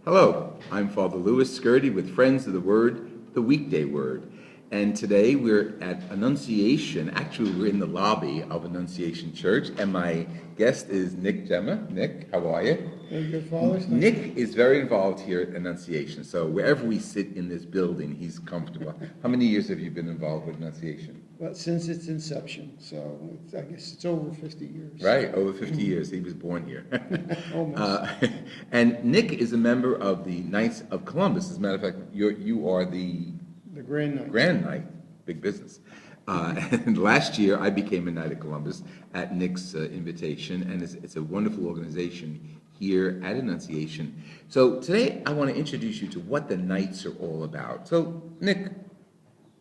Hello, I'm Father Louis Scurti with Friends of the Word, the Weekday Word. And today we're at Annunciation. Actually, we're in the lobby of Annunciation Church, and my guest is Nick Gemma. Nick, how are you? Very good, Father. Nick is very involved here at Annunciation, so wherever we sit in this building, he's comfortable. How many years have you been involved with Annunciation? Well, since its inception, so I guess it's over 50 years. Right, over 50 years. He was born here. Almost. And Nick is a member of the Knights of Columbus. As a matter of fact, you are the Grand Knight. Grand Knight, big business. And last year, I became a Knight of Columbus at Nick's invitation, and it's a wonderful organization here at Annunciation. So today, I want to introduce you to what the Knights are all about. So, Nick,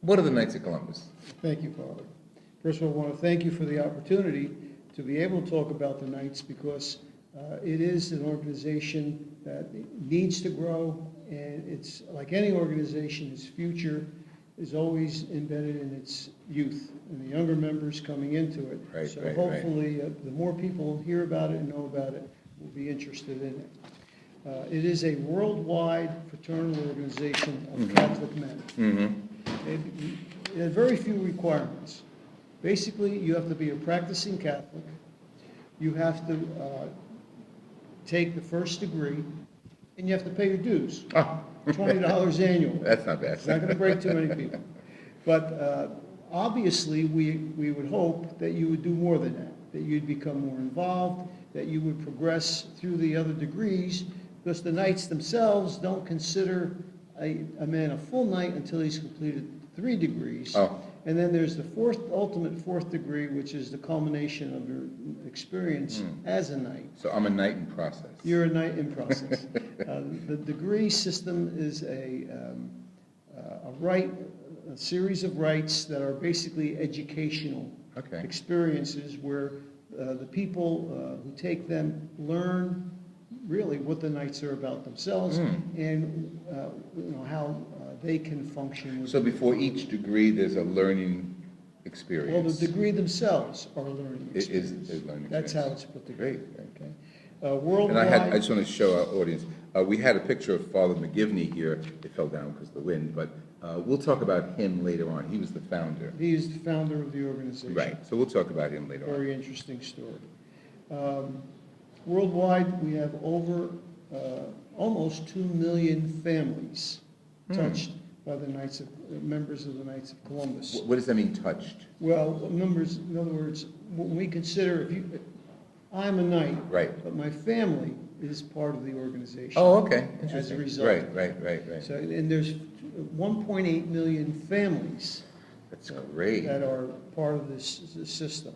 what are the Knights of Columbus? Thank you, Father. First of all, I want to thank you for the opportunity to be able to talk about the Knights, because it is an organization that needs to grow, and it's like any organization, its future is always embedded in its youth and the younger members coming into it. Right, Hopefully, the more people hear about it and know about it will be interested in it. It is a worldwide fraternal organization of Catholic men. It has very few requirements. Basically, you have to be a practicing Catholic. You have to take the first degree, and you have to pay your dues. $20 annually. That's not bad. It's not going to break too many people. But obviously, we would hope that you would do more than that you'd become more involved, that you would progress through the other degrees, because the Knights themselves don't consider a man a full Knight until he's completed 3 degrees. And then there's the ultimate fourth degree, which is the culmination of your experience as a Knight. So I'm a Knight in process. You're a Knight in process. The degree system is a series of rites that are basically educational experiences where the people who take them learn really what the Knights are about themselves and how they can function. So before each degree, there's a learning experience. Well, the degree themselves are learning experience. It is learning That's experience. how it's put together. Great. Okay. Worldwide. And I just want to show our audience, we had a picture of Father McGivney here. It fell down because of the wind, but we'll talk about him later on. He was the founder. He is the founder of the organization. Right, so we'll talk about him later on. Very interesting story. Worldwide, we have over almost 2 million families touched by the members of the Knights of Columbus. What does that mean, touched? Well, numbers, in other words, when we consider, I'm a Knight, right, but my family is part of the organization. Oh, okay. As a result. Right. So, and there's 1.8 million families. That's great. That are part of this system.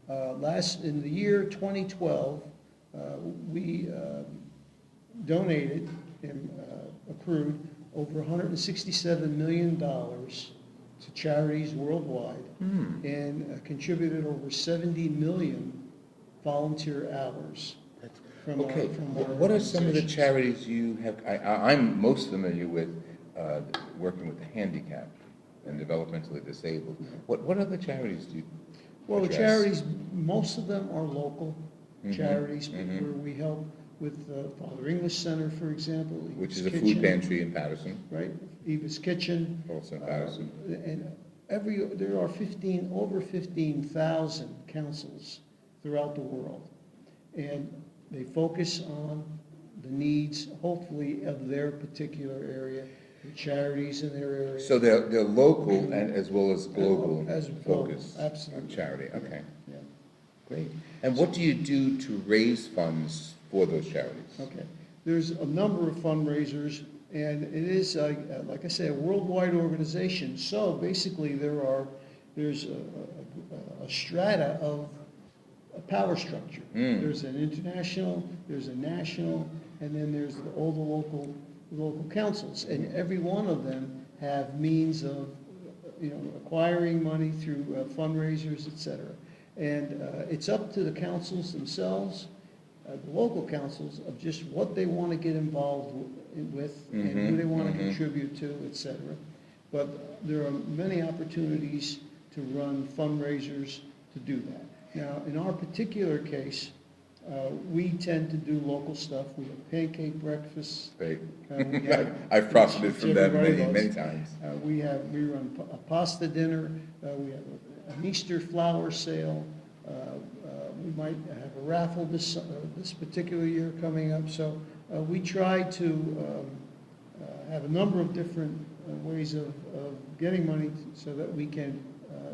In the year 2012, we donated and accrued over $167 million to charities worldwide and contributed over 70 million volunteer hours. What are some of the charities you have? I'm most familiar with working with the handicapped and developmentally disabled. What other charities do you Well, address? the charities, most of them are local charities where we help with Father English Center, for example. Which is a food pantry in Patterson. Right, Eva's Kitchen. Also in Patterson. And there are over 15,000 councils throughout the world. And they focus on the needs, hopefully, of their particular area, the charities in their area. So they're local and as well as global focus absolutely. on charity. Okay. Yeah. Great. And what do you do to raise funds for those charities? Okay. There's a number of fundraisers, and it is, like I say, a worldwide organization. So basically, there's a strata of a power structure. There's an international, there's a national, and then there's all the local councils, and every one of them have means of acquiring money through fundraisers, etc. And it's up to the councils themselves, the local councils, of just what they want to get involved with and who they want to contribute to, etc. But there are many opportunities to run fundraisers to do that. Now, in our particular case, We tend to do local stuff. We have pancake breakfasts. Great. We have- I've profited from them everybody many loves. times. We run a pasta dinner. We have an Easter flower sale. We might have a raffle this particular year coming up. So we try to have a number of different ways of getting money so that we can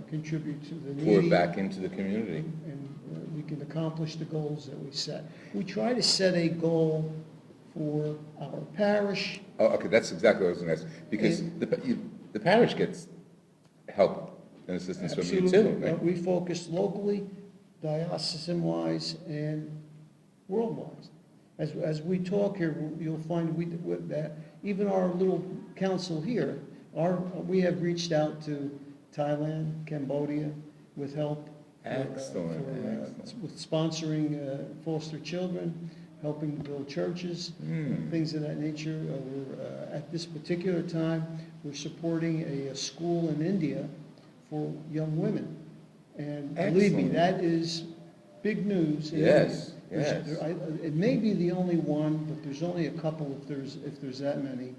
contribute to the needy. Pour it back into the community. And we can accomplish the goals that we set. We try to set a goal for our parish. Oh, okay, that's exactly what I was going to ask. Because the parish gets help and assistance from you too, right? We focus locally, diocesan-wise, and world-wise. As we talk here, you'll find that even our little council here, we have reached out to Thailand, Cambodia, with help. Excellent. With sponsoring foster children, helping to build churches, things of that nature. At this particular time, we're supporting a school in India for young women. And believe me, that is big news. Yes, yes. It may be the only one, but there's only a couple if there's that many.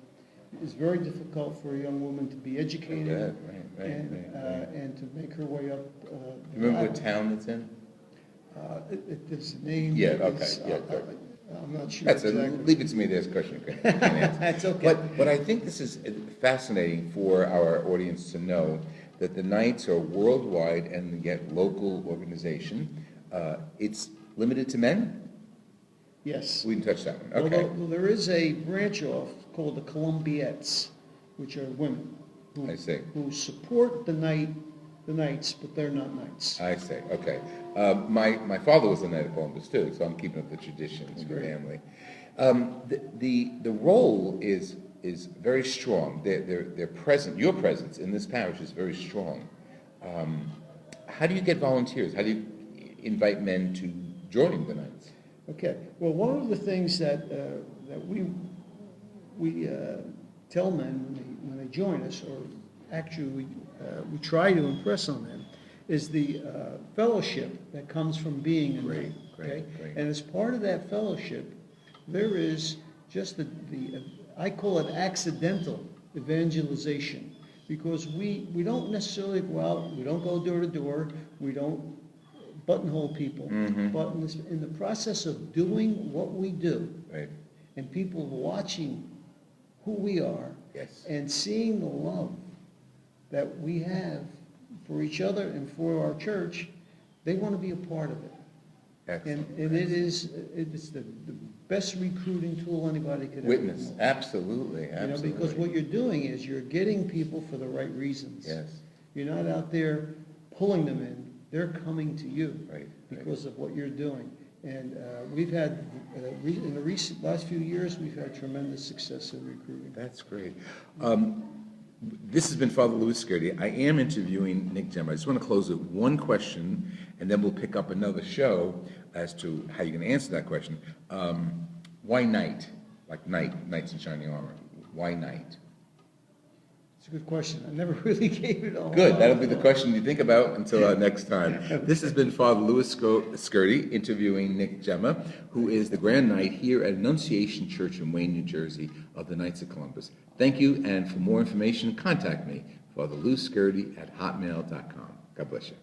It's very difficult for a young woman to be educated and to make her way up. You remember what town it's in? Its name. Yeah, okay, yeah, I'm not sure That's exactly. leave it to me, there's a question. You can't answer. That's okay. But I think this is fascinating for our audience to know that the Knights are worldwide and yet local organization. It's limited to men? Yes. We can touch that one, okay. Well, there is a branch off called the Columbiettes, which are women I see. who support the Knights, but they're not Knights. I see, okay. My father was a Knight of Columbus too, so I'm keeping up the traditions for Great. family. The role is very strong. They're present. Your presence in this parish is very strong. How do you get volunteers? How do you invite men to join the Knights? Okay. Well, one of the things that we tell men when they join us, or actually we try to impress on them, is the fellowship that comes from being a Knight. Okay? Great. And as part of that fellowship, there is just I call it accidental evangelization, because we don't necessarily go out, we don't go door to door, we don't buttonhole people, but in the process of doing what we do, Right. and people watching who we are, Yes. and seeing the love that we have for each other and for our church, they want to be a part of it. Excellent. And it's the best recruiting tool anybody could ever Witness. want. Absolutely. Because what you're doing is you're getting people for the right reasons. Yes. You're not out there pulling them in. They're coming to you Right. because of what you're doing. And we've had, in the last few years, we've had tremendous success in recruiting. That's great. This has been Father Louis Scurti. I am interviewing Nick Gemma. I just want to close with one question, and then we'll pick up another show as to how you're going to answer that question. Why knight? Like knights in shining armor. Why knight? It's a good question. I never really gave it all. Good. That'll be the question you think about until next time. This has been Father Louis Scurti interviewing Nick Gemma, who is the Grand Knight here at Annunciation Church in Wayne, New Jersey, of the Knights of Columbus. Thank you, and for more information, contact me, fatherlouiscurti@hotmail.com. God bless you.